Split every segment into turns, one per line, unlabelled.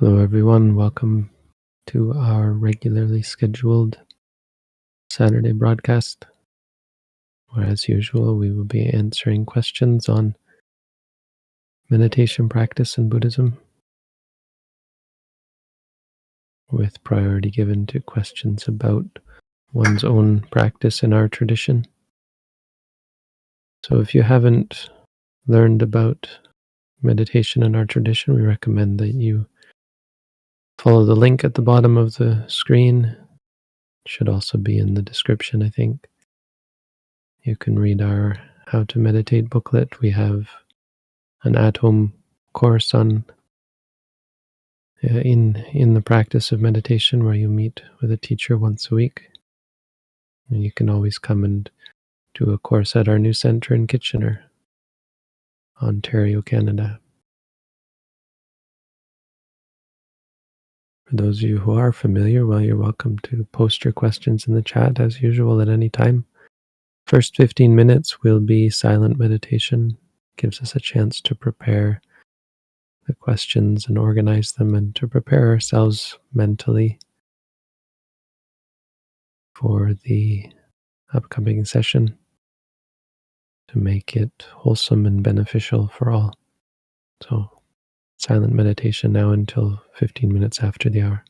Hello, everyone. Welcome to our regularly scheduled Saturday broadcast, where, as usual, we will be answering questions on meditation practice in Buddhism, with priority given to questions about one's own practice in our tradition. So, if you haven't learned about meditation in our tradition, we recommend that you follow the link at the bottom of the screen. It should also be in the description, I think. You can read our How to Meditate booklet. We have an at-home course on in the practice of meditation, where you meet with a teacher once a week. And you can always come and do a course at our new center in Kitchener, Ontario, Canada. For those of you who are familiar, well, you're welcome to post your questions in the chat as usual at any time. First 15 minutes will be silent meditation. Gives us a chance to prepare the questions and organize them, and to prepare ourselves mentally for the upcoming session, to make it wholesome and beneficial for all. So, silent meditation now until 15 minutes after the hour.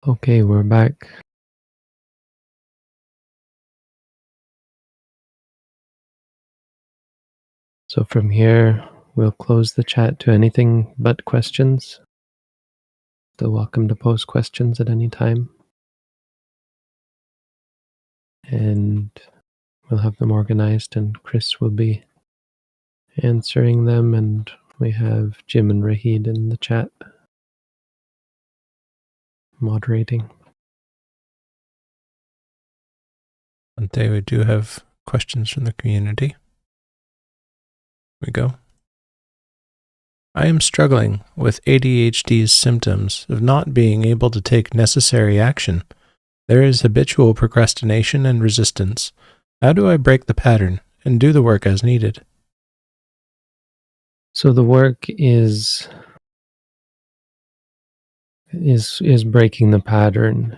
Okay, we're back. So from here, we'll close the chat to anything but questions. Still welcome to post questions at any time. And we'll have them organized, and Chris will be answering them. And we have Jim and Rahid in the chat moderating.
And today we do have questions from the community. Here we go. I am struggling with ADHD's symptoms of not being able to take necessary action. There is habitual procrastination and resistance. How do I break the pattern and do the work as needed?
So the work is breaking the pattern.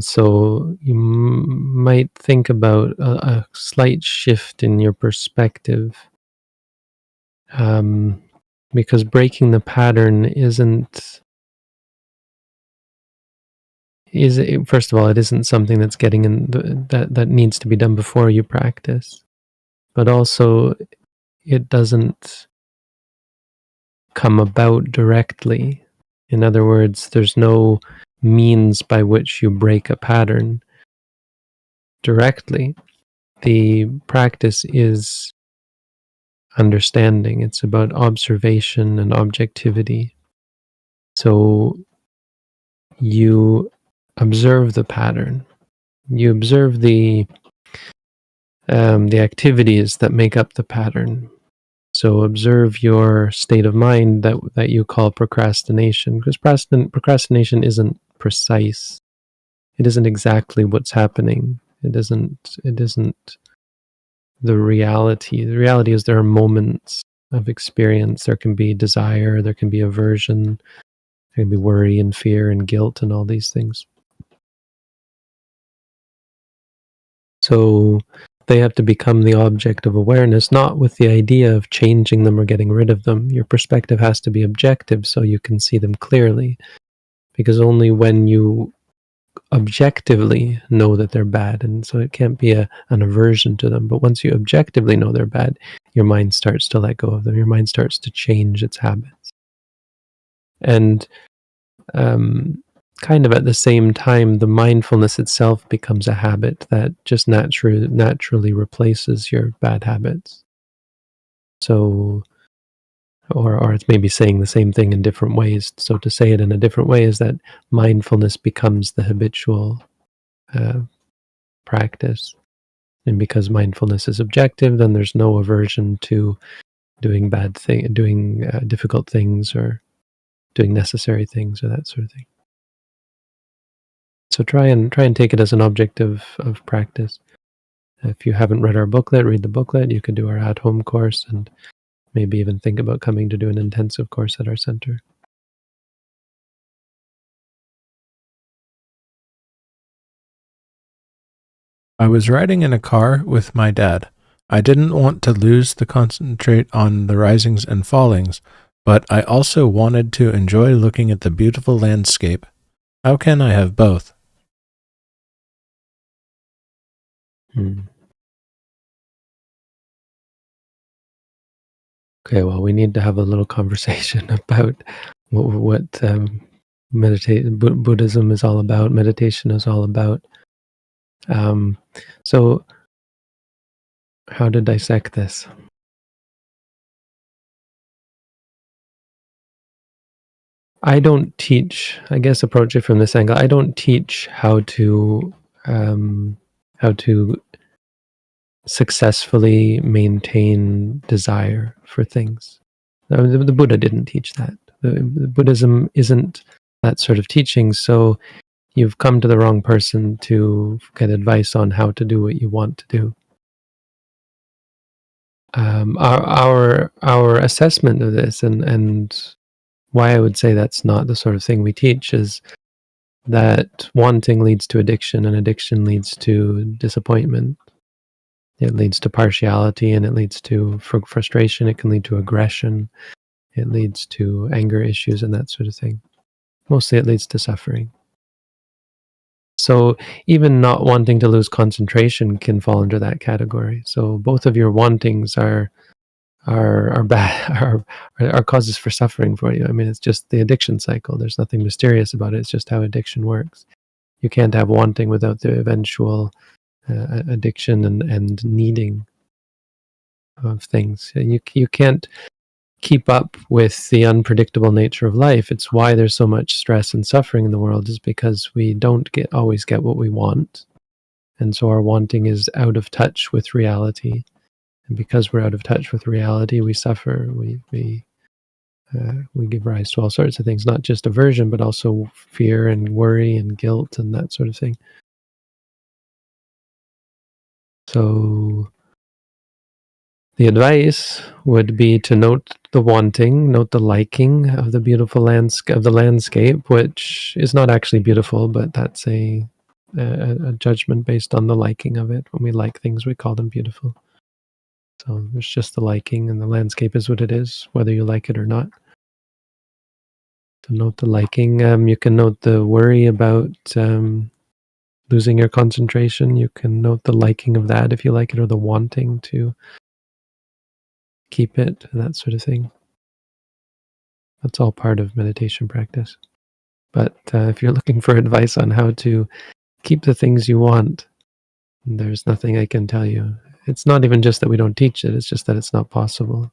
So you might think about a slight shift in your perspective, because breaking the pattern first of all, it isn't something that's getting in that needs to be done before you practice, but also it doesn't come about directly. In other words, there's no means by which you break a pattern directly. The practice is understanding. It's about observation and objectivity. So you observe the pattern. You observe the activities that make up the pattern. So observe your state of mind that you call procrastination, because procrastination isn't precise. It isn't exactly what's happening. It isn't the reality. The reality is there are moments of experience. There can be desire, there can be aversion, there can be worry and fear and guilt and all these things. So they have to become the object of awareness, not with the idea of changing them or getting rid of them. Your perspective has to be objective so you can see them clearly, because only when you objectively know that they're bad, and so it can't be an aversion to them, but once you objectively know they're bad, your mind starts to let go of them. Your mind starts to change its habits. And kind of at the same time, the mindfulness itself becomes a habit that just naturally replaces your bad habits. So, or it's maybe saying the same thing in different ways. So to say it in a different way is that mindfulness becomes the habitual practice. And because mindfulness is objective, then there's no aversion to doing difficult things, or doing necessary things, or that sort of thing. So try and take it as an object of practice. If you haven't read our booklet, read the booklet. You could do our at-home course, and maybe even think about coming to do an intensive course at our center.
I was riding in a car with my dad. I didn't want to lose the concentrate on the risings and fallings, but I also wanted to enjoy looking at the beautiful landscape. How can I have both?
Okay, well, we need to have a little conversation about what Buddhism is all about, meditation is all about. So how to dissect this? I don't teach, I guess approach it from this angle. I don't teach how to successfully maintain desire for things. The Buddha didn't teach that. The Buddhism isn't that sort of teaching. So you've come to the wrong person to get advice on how to do what you want to do. Our assessment of this, and why I would say that's not the sort of thing we teach, is that wanting leads to addiction, and addiction leads to disappointment. It leads to partiality, and it leads to frustration. It can lead to aggression. It leads to anger issues and that sort of thing. Mostly it leads to suffering. So even not wanting to lose concentration can fall under that category. So both of your wantings are bad, are causes for suffering for you. I mean, it's just the addiction cycle. There's nothing mysterious about it. It's just how addiction works. You can't have wanting without the eventual addiction and needing of things. You can't keep up with the unpredictable nature of life. It's why there's so much stress and suffering in the world, is because we don't always get what we want. And so our wanting is out of touch with reality. And because we're out of touch with reality, we suffer. We give rise to all sorts of things, not just aversion, but also fear and worry and guilt and that sort of thing. So the advice would be to note the wanting, note the liking of the beautiful landscape, which is not actually beautiful, but that's a judgment based on the liking of it. When we like things, we call them beautiful. So there's just the liking, and the landscape is what it is, whether you like it or not. So note the liking. You can note the worry about losing your concentration. You can note the liking of that if you like it, or the wanting to keep it, that sort of thing. That's all part of meditation practice. But if you're looking for advice on how to keep the things you want, there's nothing I can tell you. It's not even just that we don't teach it, it's just that it's not possible.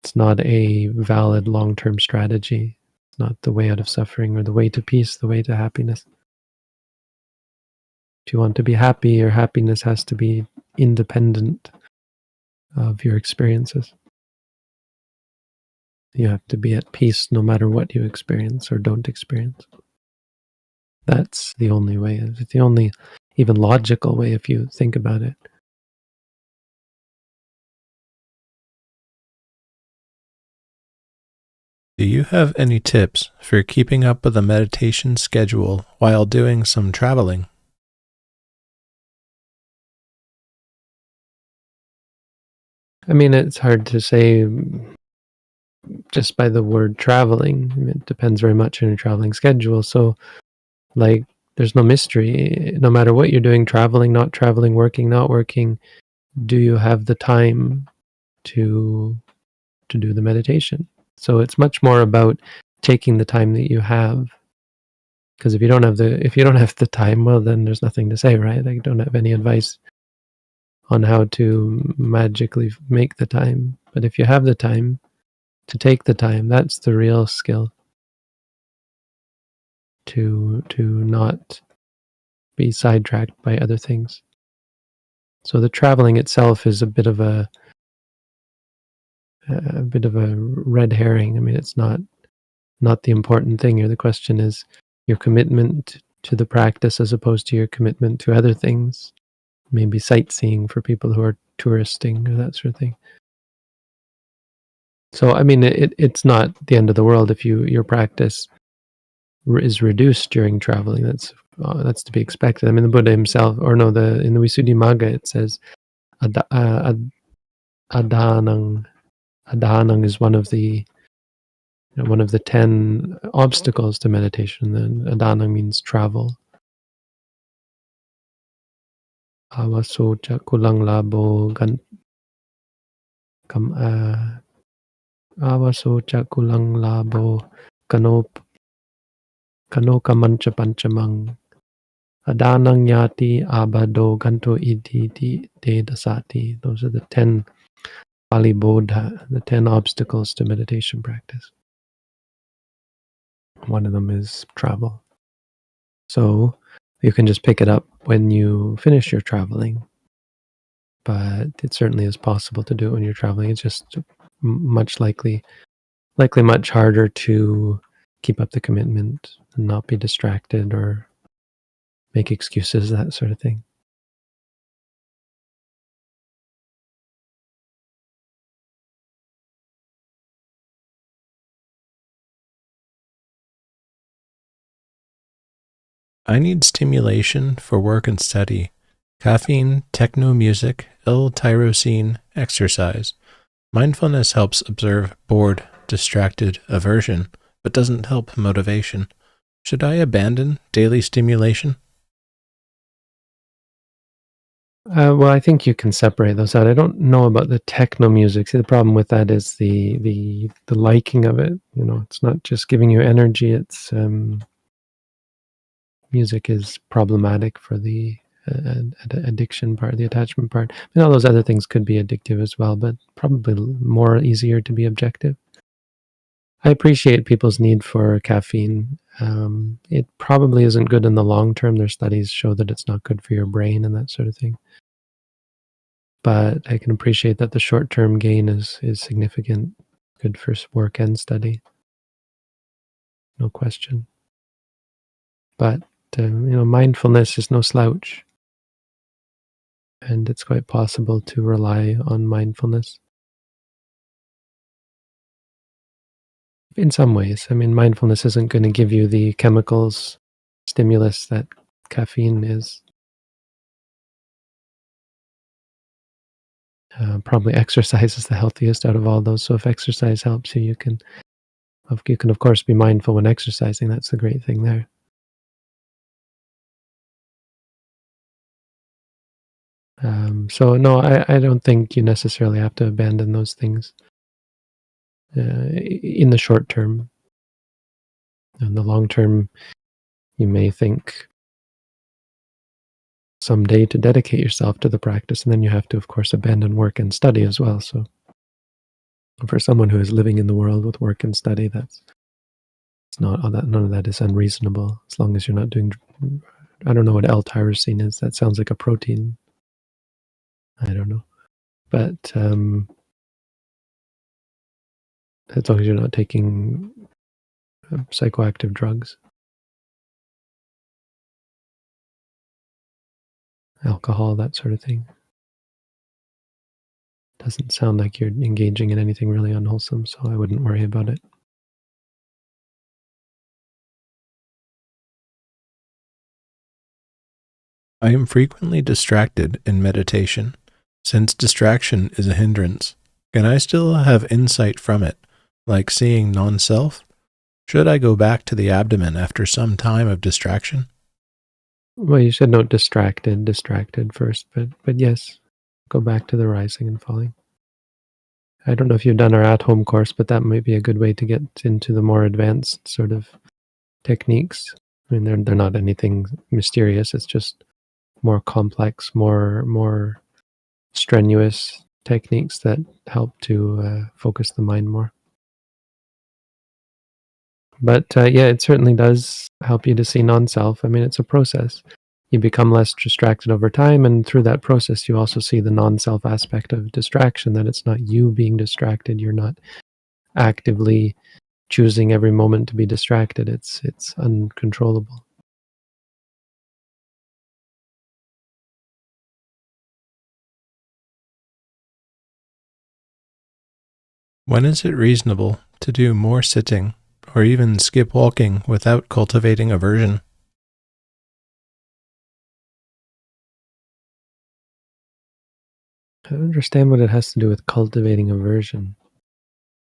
It's not a valid long-term strategy. It's not the way out of suffering or the way to peace, the way to happiness. If you want to be happy, your happiness has to be independent of your experiences. You have to be at peace no matter what you experience or don't experience. That's the only way. It's the only even logical way if you think about it.
Do you have any tips for keeping up with a meditation schedule while doing some traveling?
I mean, it's hard to say just by the word traveling. I mean, it depends very much on your traveling schedule. So, like, there's no mystery. No matter what you're doing, traveling, not traveling, working, not working, do you have the time to do the meditation? So it's much more about taking the time that you have. Because if you don't have the time, well, then there's nothing to say, right? I don't have any advice on how to magically make the time. But if you have the time, to take the time, that's the real skill. To not be sidetracked by other things. So the traveling itself is a bit of a red herring. I mean, it's not the important thing here. The question is your commitment to the practice as opposed to your commitment to other things. Maybe sightseeing for people who are touristing or that sort of thing. So, I mean, it's not the end of the world if your practice is reduced during traveling. That's to be expected. I mean, the Buddha himself, in the Visuddhimagga, it says adhanang. Adhanang is one of the 10 obstacles to meditation. Then adhanang means travel. Avasocha kulang labo avasocha kulang labo kano kamancha panchamang adhanang yati abado ganto iti te dasati. Those are the 10 Pali Bodha, the 10 obstacles to meditation practice. One of them is travel. So you can just pick it up when you finish your traveling. But it certainly is possible to do it when you're traveling. It's just likely much harder to keep up the commitment and not be distracted or make excuses, that sort of thing.
I need stimulation for work and study. Caffeine, techno music, L-tyrosine, exercise. Mindfulness helps observe bored, distracted aversion, but doesn't help motivation. Should I abandon daily stimulation?
Well, I think you can separate those out. I don't know about the techno music. See, the problem with that is the liking of it. It's not just giving you energy. It's music is problematic for the addiction part, the attachment part. And all those other things could be addictive as well, but probably more easier to be objective. I appreciate people's need for caffeine. It probably isn't good in the long term. Their studies show that it's not good for your brain and that sort of thing. But I can appreciate that the short-term gain is significant, good for work and study, no question. But mindfulness is no slouch, and it's quite possible to rely on mindfulness. In some ways, I mean, mindfulness isn't going to give you the chemicals stimulus that caffeine is. Probably exercise is the healthiest out of all those. So if exercise helps you, you can of course be mindful when exercising. That's the great thing there. So no, I don't think you necessarily have to abandon those things in the short term. In the long term, you may think someday to dedicate yourself to the practice, and then you have to, of course, abandon work and study as well. So for someone who is living in the world with work and study, that's it's not all that. None of that is unreasonable, as long as you're not doing. I don't know what L-tyrosine is. That sounds like a protein. I don't know, but as long as you're not taking psychoactive drugs, alcohol, that sort of thing. Doesn't sound like you're engaging in anything really unwholesome, so I wouldn't worry about it.
I am frequently distracted in meditation. Since distraction is a hindrance, can I still have insight from it, like seeing non-self? Should I go back to the abdomen after some time of distraction?
Well, you should note distracted first, but yes, go back to the rising and falling. I don't know if you've done our at-home course, but that might be a good way to get into the more advanced sort of techniques. I mean, they're not anything mysterious. It's just more complex, more strenuous techniques that help to focus the mind more. But yeah, it certainly does help you to see non-self. I mean, it's a process. You become less distracted over time, and through that process, you also see the non-self aspect of distraction, that it's not you being distracted. You're not actively choosing every moment to be distracted. It's uncontrollable.
When is it reasonable to do more sitting or even skip walking without cultivating aversion?
I don't understand what it has to do with cultivating aversion.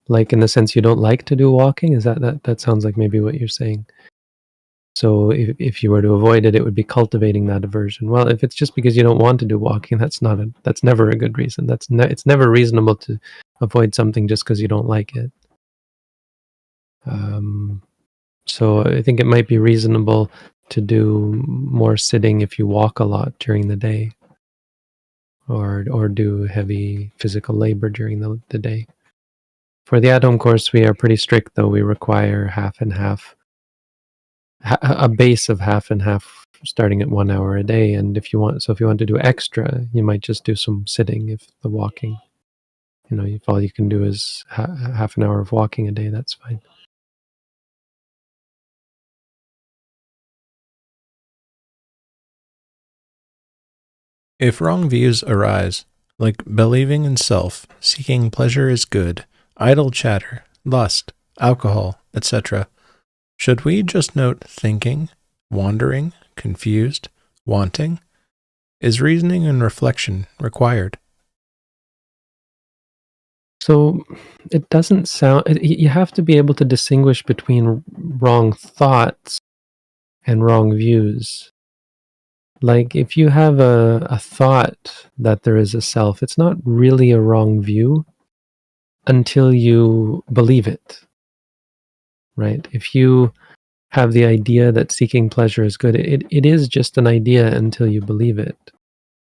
Like, in the sense you don't like to do walking? Is that sounds like maybe what you're saying. So if you were to avoid it, it would be cultivating that aversion. Well, if it's just because you don't want to do walking, that's never a good reason. It's never reasonable to avoid something just because you don't like it. So I think it might be reasonable to do more sitting if you walk a lot during the day, or do heavy physical labor during the day. For the at-home course, we are pretty strict, though. We require half and half, a base of half and half, starting at 1 hour a day. And if you want to do extra, you might just do some sitting. If the walking, if all you can do is half an hour of walking a day, that's fine.
If wrong views arise, like believing in self, seeking pleasure is good, idle chatter, lust, alcohol, etc., should we just note thinking, wandering, confused, wanting? Is reasoning and reflection required?
So it doesn't sound. You have to be able to distinguish between wrong thoughts and wrong views. Like if you have a thought that there is a self, it's not really a wrong view until you believe it, right? If you have the idea that seeking pleasure is good, it is just an idea until you believe it.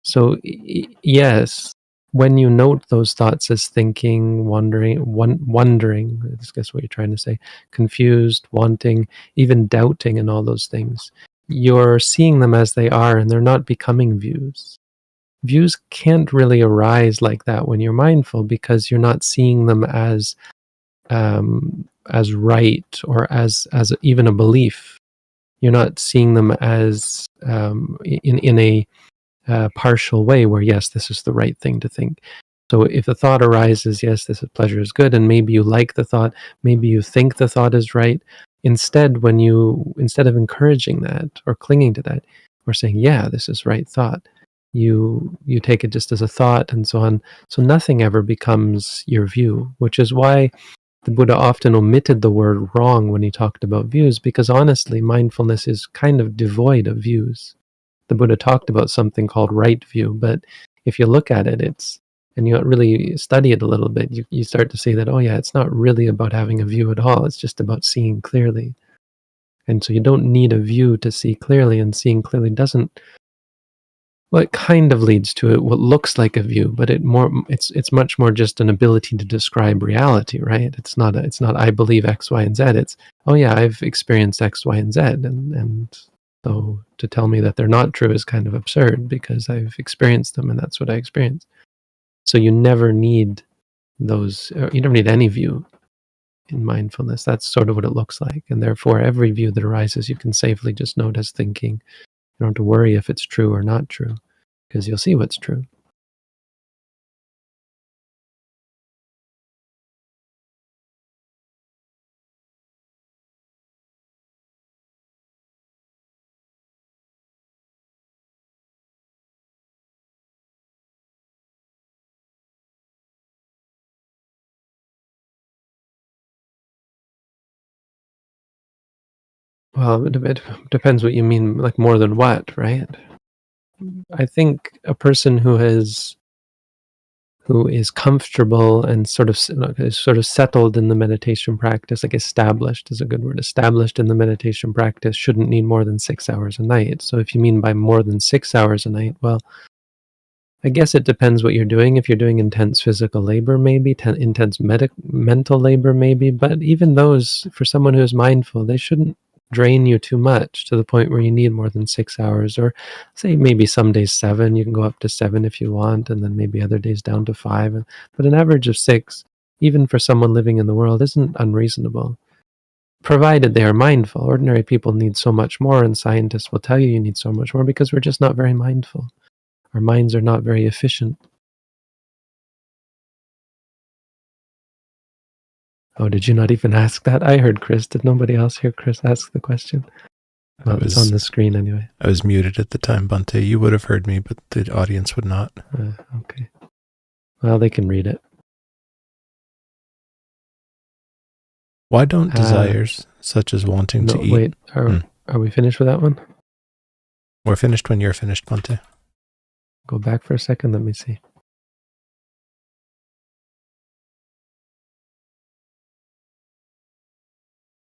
So yes, when you note those thoughts as thinking, wondering, I guess what you're trying to say, confused, wanting, even doubting, and all those things, you're seeing them as they are, and they're not becoming views. Views can't really arise like that when you're mindful, because you're not seeing them as right, or as even a belief. You're not seeing them as in a partial way where, yes, this is the right thing to think. So if the thought arises, yes, this is pleasure is good, and maybe you like the thought, maybe you think the thought is right. Instead of encouraging that or clinging to that, or saying, yeah, this is right thought, you take it just as a thought, and so on. So nothing ever becomes your view, which is why the Buddha often omitted the word wrong when he talked about views, because honestly, mindfulness is kind of devoid of views. The Buddha talked about something called right view, but if you look at it, and you really study it a little bit, you start to see that, oh yeah, it's not really about having a view at all. It's just about seeing clearly. And so you don't need a view to see clearly, and seeing clearly doesn't, well, it kind of leads to it what looks like a view, but it's much more just an ability to describe reality, right? It's not I believe X, Y, and Z. It's, oh yeah, I've experienced X, Y, and Z, and so to tell me that they're not true is kind of absurd, because I've experienced them, and that's what I experienced. So you never need those, you don't need any view in mindfulness. That's sort of what it looks like, and therefore every view that arises, you can safely just note as thinking. You don't have to worry if it's true or not true, because you'll see what's true. Well, it depends what you mean, like more than what, right? I think a person who is comfortable and sort of settled in the meditation practice, like established is a good word, established in the meditation practice, shouldn't need more than 6 hours a night. So if you mean by more than 6 hours a night, well, I guess it depends what you're doing. If you're doing intense physical labor, maybe intense mental labor, maybe. But even those, for someone who is mindful, they shouldn't drain you too much to the point where you need more than 6 hours. Or say maybe some days 7. You can go up to 7 if you want, and then maybe other days down to 5. But an average of 6, even for someone living in the world, isn't unreasonable, provided they are mindful. Ordinary people need so much more, and scientists will tell you you need so much more, because we're just not very mindful. Our minds are not very efficient. Oh, did you not even ask that? I heard Chris. Did nobody else hear Chris ask the question? Well, it's on the screen anyway.
I was muted at the time, Bhante. You would have heard me, but the audience would not.
Okay. Well, they can read it.
Why don't desires, such as wanting to eat...
Wait, are we finished with that one?
We're finished when you're finished, Bhante.
Go back for a second, let me see.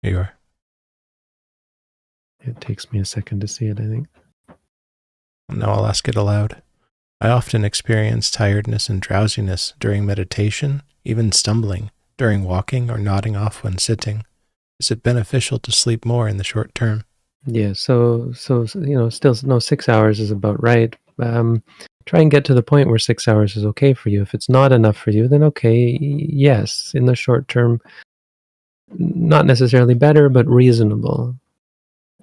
Here you are.
It takes me a second to see it, I think.
Now I'll ask it aloud. I often experience tiredness and drowsiness during meditation, even stumbling, during walking, or nodding off when sitting. Is it beneficial to sleep more in the short term?
Yeah, so still, no, 6 hours is about right. Try and get to the point where 6 hours is okay for you. If it's not enough for you, then okay, yes, in the short term, not necessarily better, but reasonable.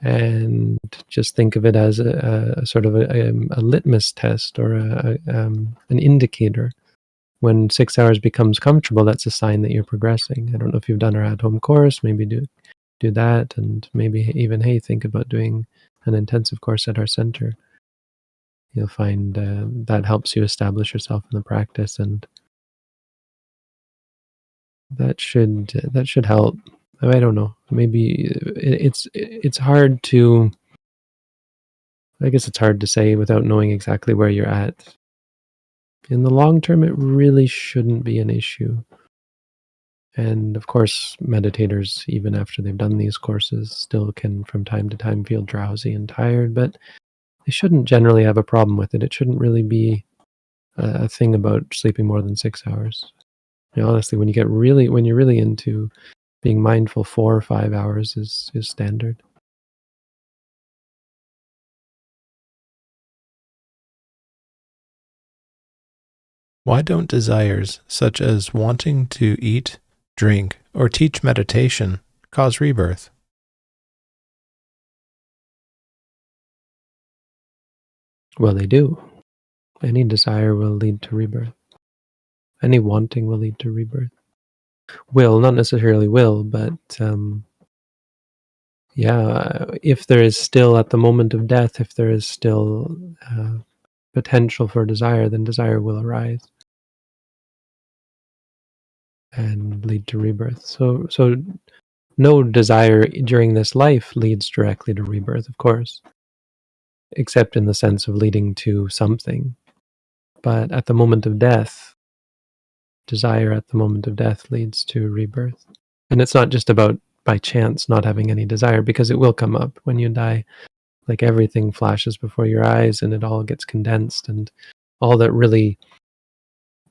And just think of it as a sort of a litmus test, or an indicator. When 6 hours becomes comfortable, that's a sign that you're progressing. I don't know if you've done our at-home course. Maybe do that, and maybe even, hey, think about doing an intensive course at our center. You'll find that helps you establish yourself in the practice, and that should help. I don't know. Maybe it's hard to I guess it's hard to say without knowing exactly where you're at. In the long term, it really shouldn't be an issue. And of course, meditators, even after they've done these courses, still can from time to time feel drowsy and tired, but they shouldn't generally have a problem with it. It shouldn't really be a thing about sleeping more than 6 hours. Honestly, when you're really into being mindful, 4 or 5 hours is standard.
Why don't desires such as wanting to eat, drink, or teach meditation cause rebirth?
Well, they do. Any desire will lead to rebirth. Any wanting will lead to rebirth. Will, not necessarily will, but yeah, if there is still at the moment of death, if there is still potential for desire, then desire will arise and lead to rebirth. So no desire during this life leads directly to rebirth, of course, except in the sense of leading to something. But at the moment of death, desire at the moment of death leads to rebirth. And it's not just about by chance not having any desire, because it will come up when you die. Like everything flashes before your eyes and it all gets condensed, and all that really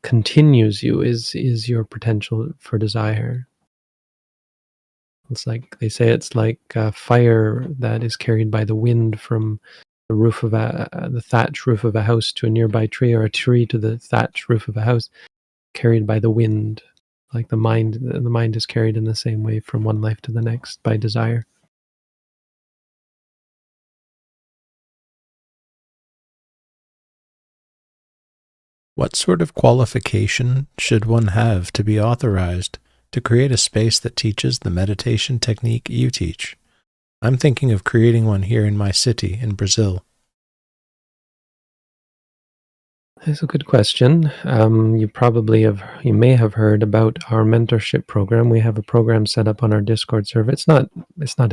continues you is your potential for desire. It's like they say, it's like fire that is carried by the wind from the thatch roof of a house to a nearby tree, or a tree to the thatch roof of a house, carried by the wind. Like the mind is carried in the same way from one life to the next by desire.
What sort of qualification should one have to be authorized to create a space that teaches the meditation technique you teach? I'm thinking of creating one here in my city in Brazil.
That's a good question. You may have heard about our mentorship program. We have a program set up on our Discord server. It's not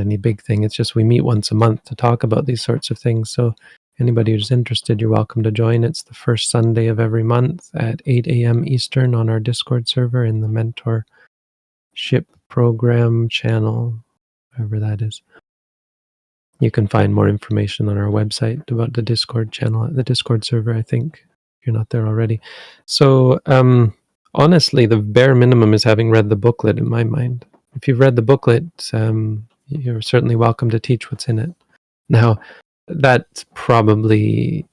any big thing. It's just we meet once a month to talk about these sorts of things. So anybody who's interested, you're welcome to join. It's the first Sunday of every month at 8 a.m. Eastern on our Discord server in the mentorship program channel, wherever that is. You can find more information on our website about the Discord channel, the Discord server, I think. You're not there already. So honestly, the bare minimum is having read the booklet in my mind. If you've read the booklet, you're certainly welcome to teach what's in it. Now, that's probably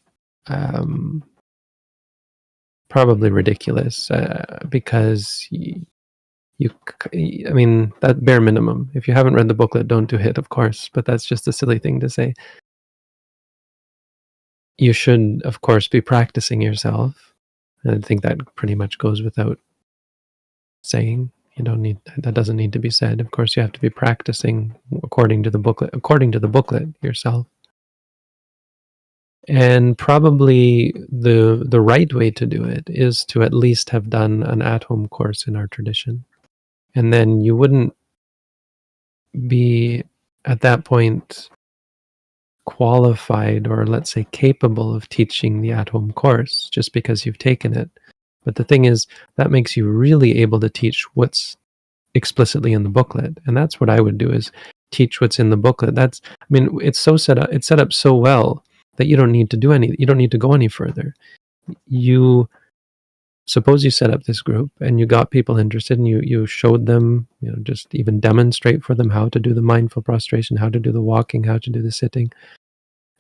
ridiculous because I mean, that bare minimum. If you haven't read the booklet, don't do it, of course, but that's just a silly thing to say. You should, of course, be practicing yourself. And I think that pretty much goes without saying. That doesn't need to be said. Of course, you have to be practicing according to the booklet yourself. And probably the right way to do it is to at least have done an at-home course in our tradition. And then you wouldn't be at that point qualified, or let's say capable of teaching the at-home course just because you've taken it. But the thing is, that makes you really able to teach what's explicitly in the booklet. And that's what I would do, is teach what's in the booklet. It's set up so well that you don't need to go any further. You suppose you set up this group and you got people interested, and you showed them, just even demonstrate for them how to do the mindful prostration, how to do the walking, how to do the sitting.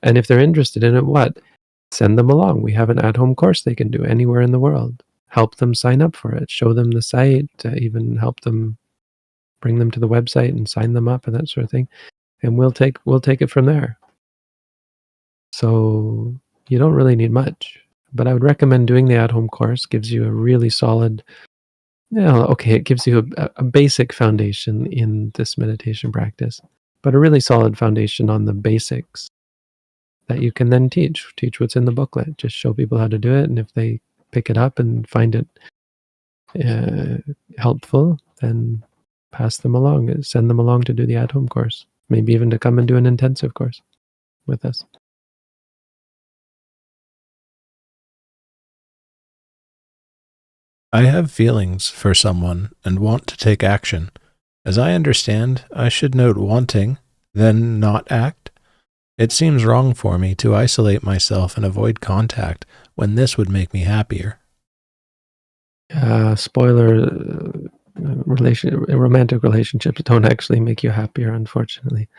And if they're interested in it, send them along. We have an at-home course they can do anywhere in the world. Help them sign up for it. Show them the site. Even help them, bring them to the website and sign them up and that sort of thing. And we'll take it from there. So you don't really need much. But I would recommend doing the at-home course. Gives you a really solid, it gives you a basic foundation in this meditation practice, but a really solid foundation on the basics that you can then teach what's in the booklet. Just show people how to do it, and if they pick it up and find it helpful, then pass them along, send them along to do the at-home course, maybe even to come and do an intensive course with us.
I have feelings for someone and want to take action. As I understand, I should note wanting, then not act. It seems wrong for me to isolate myself and avoid contact when this would make me happier.
Spoiler: romantic relationships don't actually make you happier, unfortunately.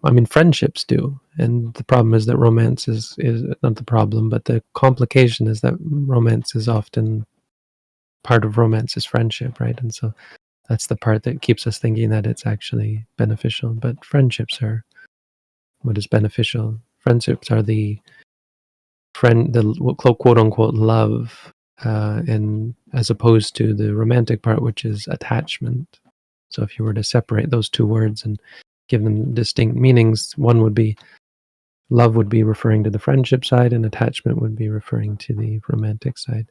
I mean, friendships do, and the problem is that romance is not the problem, but the complication is that romance is often part of romance is friendship, right? And so that's the part that keeps us thinking that it's actually beneficial. But friendships are what is beneficial. Friendships are the quote unquote love, and as opposed to the romantic part, which is attachment. So if you were to separate those two words and give them distinct meanings, one would be love would be referring to the friendship side, and attachment would be referring to the romantic side.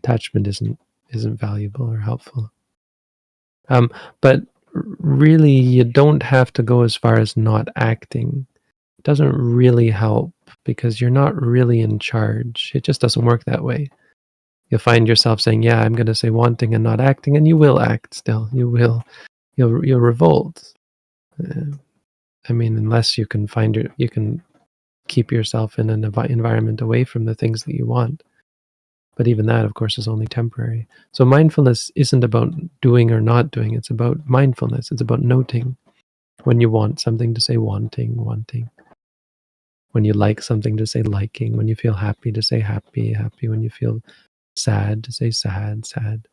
Attachment isn't valuable or helpful. But really, you don't have to go as far as not acting. It doesn't really help because you're not really in charge. It just doesn't work that way. You'll find yourself saying, "Yeah, I'm going to say wanting and not acting," and you will act still. You'll revolt. Uh, I mean, unless you can you can keep yourself in an environment away from the things that you want. But even that, of course, is only temporary. So mindfulness isn't about doing or not doing. It's about mindfulness. It's about noting when you want something to say wanting. When you like something to say liking. When you feel happy to say happy. When you feel sad to say sad.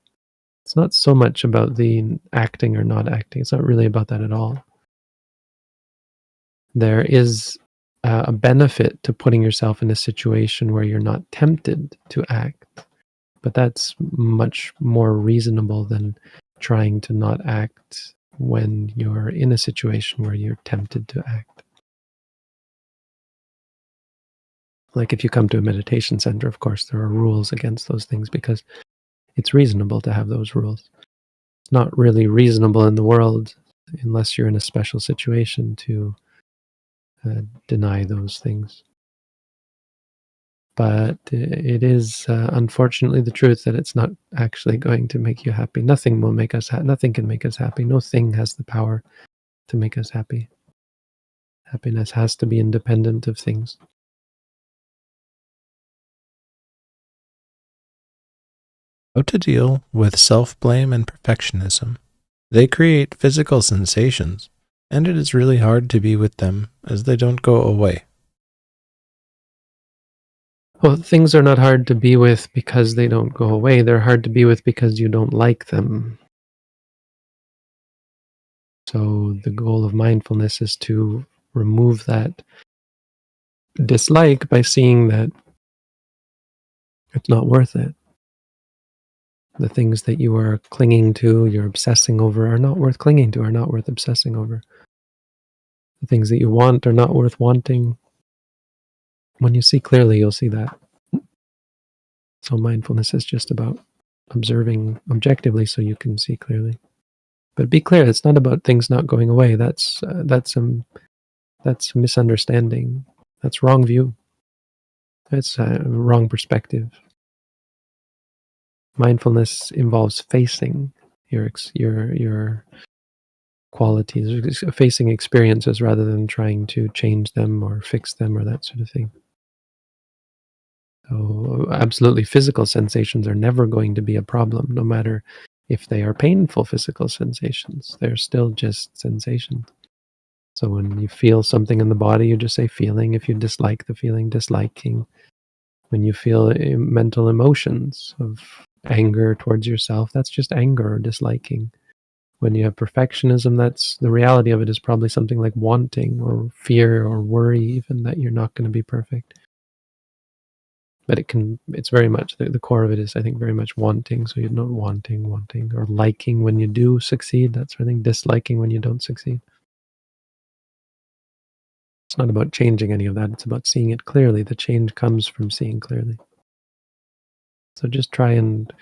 It's not so much about the acting or not acting. It's not really about that at all. There is a benefit to putting yourself in a situation where you're not tempted to act, but that's much more reasonable than trying to not act when you're in a situation where you're tempted to act. Like if you come to a meditation center, of course, there are rules against those things because it's reasonable to have those rules. It's not really reasonable in the world unless you're in a special situation to deny those things. But it is unfortunately the truth that it's not actually going to make you happy. Nothing will make us nothing can make us happy. No thing has the power to make us happy. Happiness has to be independent of things.
How to deal with self-blame and perfectionism. They create physical sensations, and it is really hard to be with them as they don't go away.
Well, things are not hard to be with because they don't go away. They're hard to be with because you don't like them. So the goal of mindfulness is to remove that dislike by seeing that it's not worth it. The things that you are clinging to, you're obsessing over, are not worth clinging to, are not worth obsessing over. The things that you want are not worth wanting. When you see clearly, you'll see that. So mindfulness is just about observing objectively so you can see clearly. But be clear, it's not about things not going away. That's a misunderstanding. That's wrong view. That's a wrong perspective. Mindfulness involves facing your qualities, facing experiences rather than trying to change them or fix them or that sort of thing. So absolutely, physical sensations are never going to be a problem, no matter if they are painful physical sensations. They're still just sensations. So when you feel something in the body, you just say feeling. If you dislike the feeling, disliking. When you feel mental emotions of anger towards yourself, that's just anger or disliking. When you have perfectionism, that's the reality of it is probably something like wanting or fear or worry, even that you're not going to be perfect. But it's very much, the core of it is, I think, very much wanting. So you're not wanting, or liking when you do succeed. That's sort of thing, disliking when you don't succeed. It's not about changing any of that. It's about seeing it clearly. The change comes from seeing clearly. So just try and,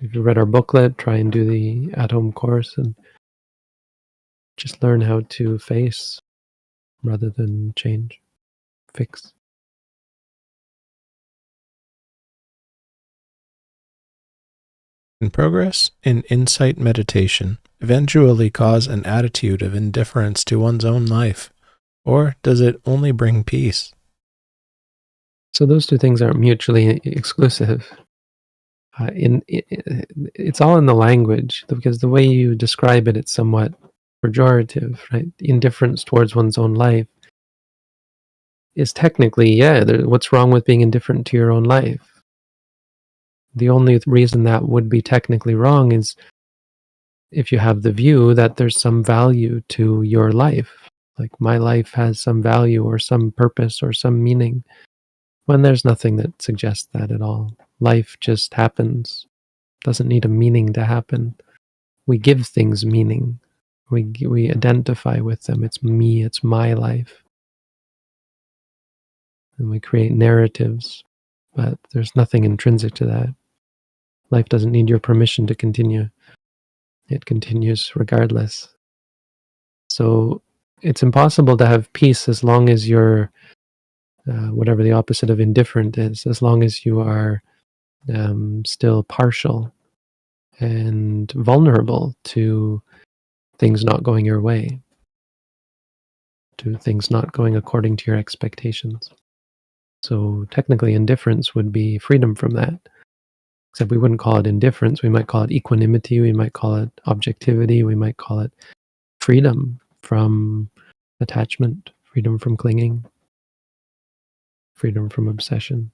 if you read our booklet, try and do the at-home course and just learn how to face rather than change, fix.
Can progress in insight meditation eventually cause an attitude of indifference to one's own life, or does it only bring peace?
So those two things aren't mutually exclusive. It's all in the language, because the way you describe it, it's somewhat pejorative, right? Indifference towards one's own life is technically, what's wrong with being indifferent to your own life? The only reason that would be technically wrong is if you have the view that there's some value to your life, like my life has some value or some purpose or some meaning, when there's nothing that suggests that at all. Life just happens, doesn't need a meaning to happen. We give things meaning. We identify with them. It's me, it's my life. And we create narratives, but there's nothing intrinsic to that. Life doesn't need your permission to continue. It continues regardless. So it's impossible to have peace as long as you're, whatever the opposite of indifferent is, as long as you are still partial and vulnerable to things not going your way, to things not going according to your expectations. So technically indifference would be freedom from that, except we wouldn't call it indifference. We might call it equanimity, we might call it objectivity, we might call it freedom from attachment, freedom from clinging, freedom from obsession,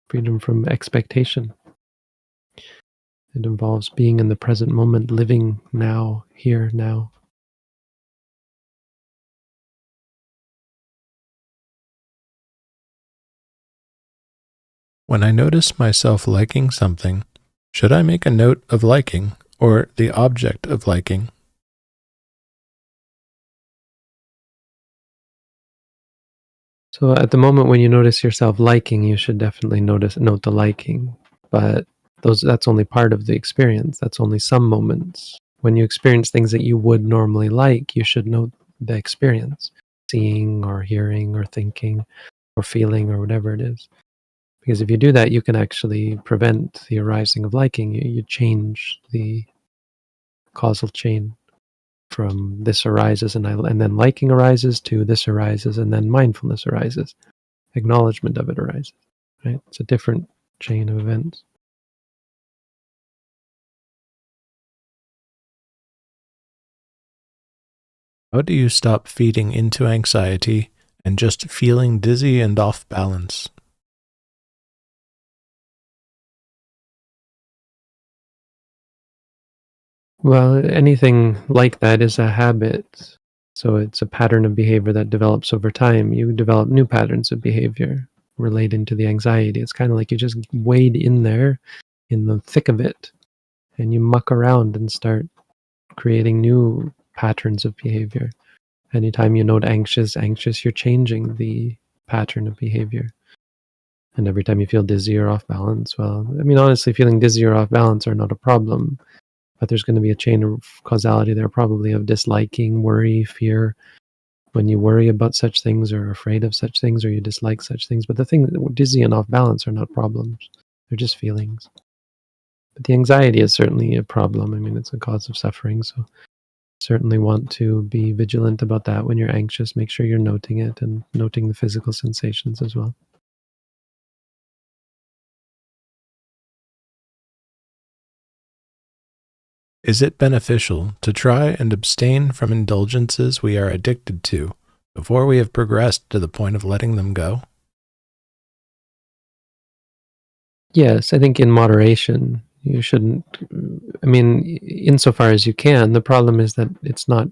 freedom from expectation. It involves being in the present moment, living now, here, now.
When I notice myself liking something, should I make a note of liking or the object of liking?
So at the moment when you notice yourself liking, you should definitely note the liking. But that's only part of the experience. That's only some moments. When you experience things that you would normally like, you should note the experience, seeing or hearing or thinking or feeling or whatever it is. Because if you do that, you can actually prevent the arising of liking. You change the causal chain from this arises and then liking arises to this arises and then mindfulness arises. Acknowledgement of it arises. Right? It's a different chain of events.
How do you stop feeding into anxiety and just feeling dizzy and off balance?
Well, anything like that is a habit. So it's a pattern of behavior that develops over time. You develop new patterns of behavior relating to the anxiety. It's kind of like you just wade in there in the thick of it and you muck around and start creating new patterns of behavior. Anytime you note anxious, you're changing the pattern of behavior. And every time you feel dizzy or off balance, well, I mean, honestly, feeling dizzy or off balance are not a problem, but there's going to be a chain of causality there, probably of disliking, worry, fear. When you worry about such things or are afraid of such things or you dislike such things. But the thing, dizzy and off balance are not problems. They're just feelings. But the anxiety is certainly a problem. I mean, it's a cause of suffering. So certainly want to be vigilant about that. When you're anxious, make sure you're noting it and noting the physical sensations as well.
Is it beneficial to try and abstain from indulgences we are addicted to before we have progressed to the point of letting them go?
Yes, I think in moderation, you shouldn't, I mean, insofar as you can. The problem is that it's not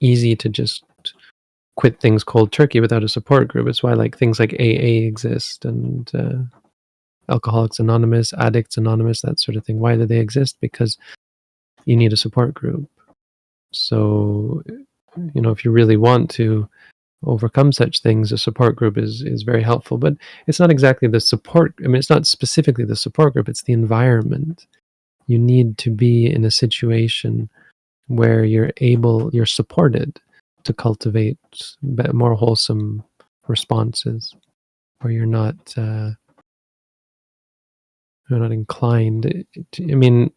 easy to just quit things cold turkey without a support group. It's why like things like AA exist and Alcoholics Anonymous, Addicts Anonymous, that sort of thing. Why do they exist? Because you need a support group. So, if you really want to overcome such things, a support group is very helpful. But it's not exactly the support. I mean, it's not specifically the support group. It's the environment. You need to be in a situation where you're supported to cultivate more wholesome responses, where you're not We're not inclined. I mean,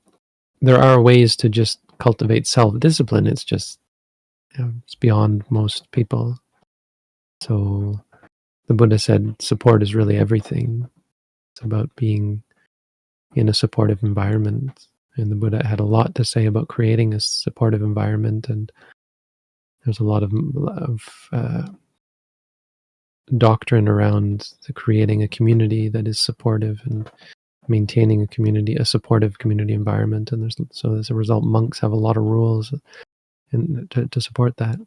there are ways to just cultivate self-discipline. It's just, it's beyond most people. So the Buddha said support is really everything. It's about being in a supportive environment. And the Buddha had a lot to say about creating a supportive environment. And there's a lot of doctrine around creating a community that is supportive and maintaining a supportive community environment. And so as a result, monks have a lot of rules to support that.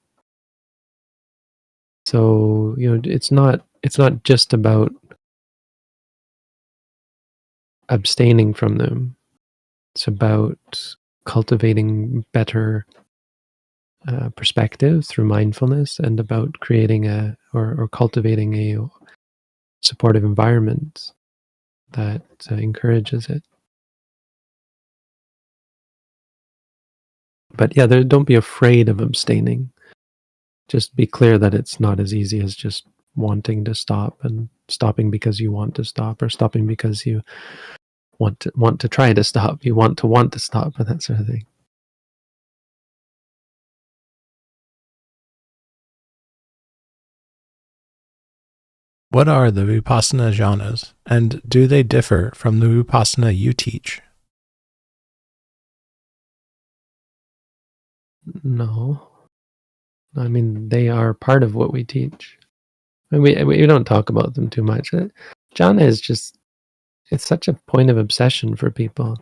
So it's not just about abstaining from them. It's about cultivating better perspective through mindfulness, and about creating or cultivating a supportive environment that encourages it. But yeah, don't be afraid of abstaining. Just be clear that it's not as easy as just wanting to stop, and stopping because you want to stop, or stopping because you want to try to stop. You want to stop, and that sort of thing.
What are the Vipassana jhanas, and do they differ from the Vipassana you teach?
No. I mean, they are part of what we teach. I mean, we don't talk about them too much. Jhana is just, it's such a point of obsession for people.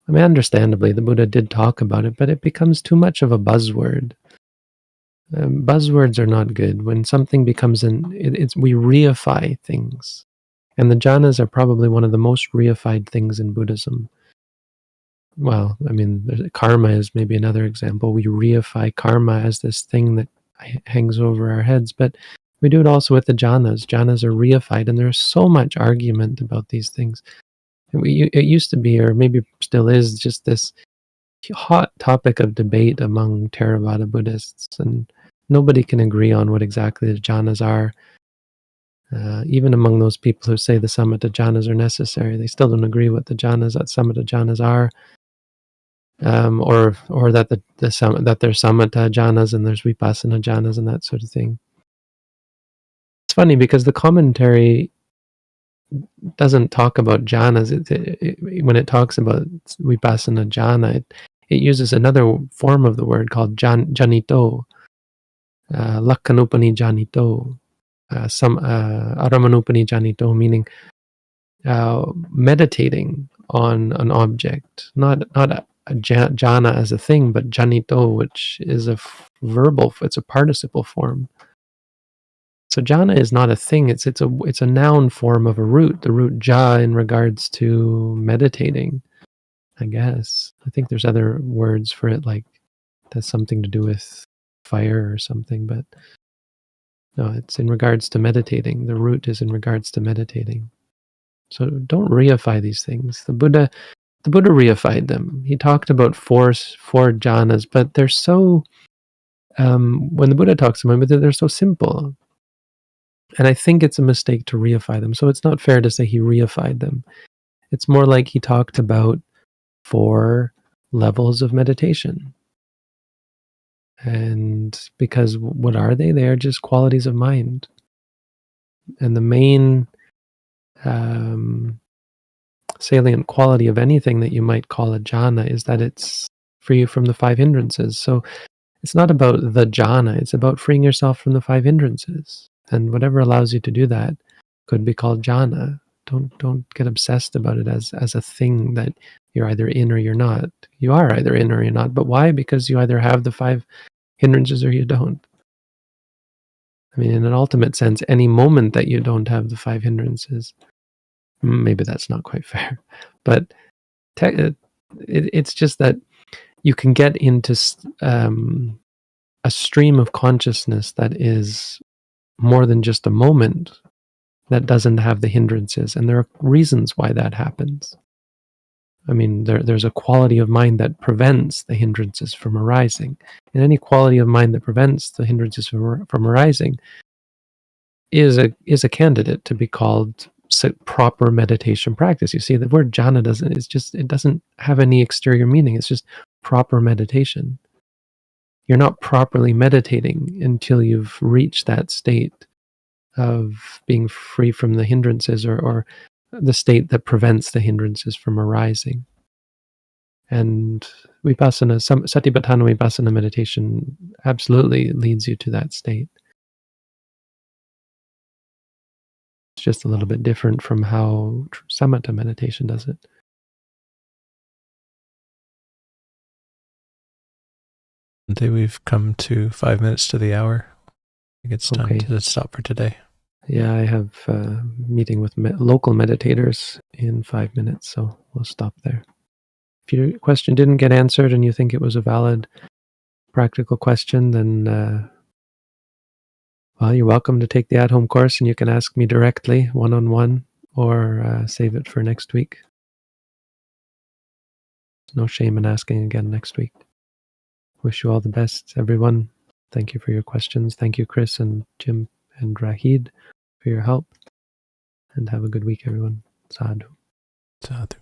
I mean, understandably, the Buddha did talk about it, but it becomes too much of a buzzword. Buzzwords are not good. When something becomes we reify things. And the jhanas are probably one of the most reified things in Buddhism. Well, I mean, karma is maybe another example. We reify karma as this thing that hangs over our heads, but we do it also with the jhanas. Jhanas are reified, and there's so much argument about these things. It used to be, or maybe still is, just this hot topic of debate among Theravada Buddhists, and nobody can agree on what exactly the jhanas are. Even among those people who say the samatha jhanas are necessary, they still don't agree what the samatha jhanas are. Or that that there's samatha jhanas and there's vipassana jhanas and that sort of thing. It's funny because the commentary doesn't talk about jhanas. When it talks about vipassana jhana, it uses another form of the word called janito, lakkanupani janito, aramanupani janito, meaning meditating on an object, not a jhana as a thing, but janito, which is it's a participle form. So jhana is not a thing; it's a noun form of a root, the root ja, in regards to meditating. I guess I think there's other words for it, like that's something to do with fire or something, but no, it's in regards to meditating. The root is in regards to meditating. So don't reify these things. The Buddha reified them. He talked about four jhanas, but they're so, when the Buddha talks about them, they're so simple. And I think it's a mistake to reify them. So it's not fair to say he reified them. It's more like he talked about 4 levels of meditation. And because what are they? They are just qualities of mind. And the main salient quality of anything that you might call a jhana is that it's free from the 5 hindrances. So it's not about the jhana, it's about freeing yourself from the 5 hindrances. And whatever allows you to do that could be called jhana. Don't get obsessed about it as a thing that you're either in or you're not. You are either in or you're not. But why? Because you either have the 5 hindrances or you don't. I mean, in an ultimate sense, any moment that you don't have the 5 hindrances, maybe that's not quite fair, but it's just that you can get into a stream of consciousness that is more than just a moment, that doesn't have the hindrances, and there are reasons why that happens. I mean, there's a quality of mind that prevents the hindrances from arising, and any quality of mind that prevents the hindrances from arising is a candidate to be called proper meditation practice. You see, the word jhana it doesn't have any exterior meaning. It's just proper meditation. You're not properly meditating until you've reached that state of being free from the hindrances, or the state that prevents the hindrances from arising. And Vipassana, Satipatthana Vipassana meditation absolutely leads you to that state. It's just a little bit different from how samatha meditation does it.
Today we've come to 5 minutes to the hour. I think it's time to stop for today.
Yeah, I have a meeting with local meditators in 5 minutes, so we'll stop there. If your question didn't get answered and you think it was a valid, practical question, then well, you're welcome to take the at-home course, and you can ask me directly, one-on-one, or save it for next week. There's no shame in asking again next week. Wish you all the best, everyone. Thank you for your questions. Thank you, Chris and Jim and Rahid, for your help. And have a good week, everyone. Sadhu.
Sadhu.